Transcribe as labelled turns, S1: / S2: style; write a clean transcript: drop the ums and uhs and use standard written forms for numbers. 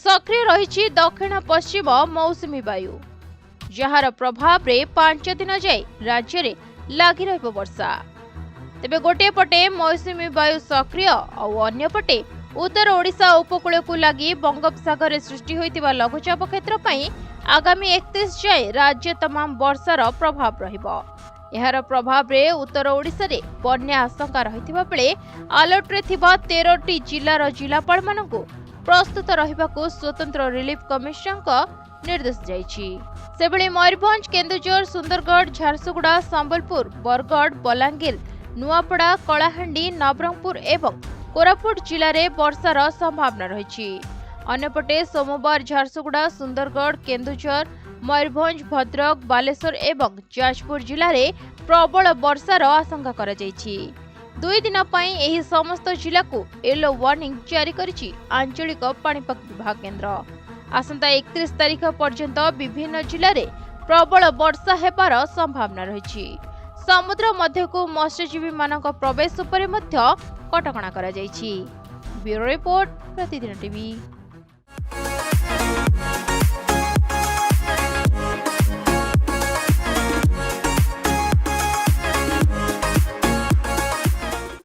S1: सक्रिय रही दक्षिण पश्चिम मौसुमी वायु जार प्रभाव रे 5 दिन जाए राज्य रे लागी रहिबो वर्षा। तेबे गोटे पटे मौसुमी वायु सक्रिय और अन्य पटे उत्तर ओडिशा उपकूल को लगी बंगोपसागर रे सृष्टि होइतिबा लघुचाप क्षेत्र पई आगामी 31 जाए राज्य तमाम वर्षार प्रभाव रहिबो। यार प्रभाव रे उत्तर ओडिशा रे बन्या आशंका रहितिबा बेले अलर्ट रे थिबा 13टी जिल्लार जिलापाल मानकु प्रस्तुत रहिबाकु स्वतंत्र रिलीफ कमिशनर निर्देश जाइछि। सेबळे मयूरभंज, केन्दुझर, सुंदरगढ़, झारसुगुड़ा, संबलपुर, बरगढ़, बलांगीर, नुआपड़ा, कलाहांडी, नवरंगपुर एवं कोरापुट जिले में वर्षार संभावना रही। अन्यपटे सोमवार झारसुगुड़ा, सुंदरगढ़, केन्दुझर, मयूरभंज, भद्रक, बालेश्वर एवं जाजपुर जिले में प्रबल वर्षार आशंका करा जाइछि। 2 दिन पई एही समस्त जिला को येलो वार्निंग जारी करिछि आंचलिक पाणीपाग विभाग केन्द्र। आसंता 31 तारीख पर्यंत विभिन्न जिले में प्रबल वर्षा हेबार संभावना रही। समुद्र मध्यकु मत्स्यजीवी मानक प्रवेश उपरे मध्य कटकणा करा जाइछि। ब्यूरो रिपोर्ट, प्रतिदिन टीवी।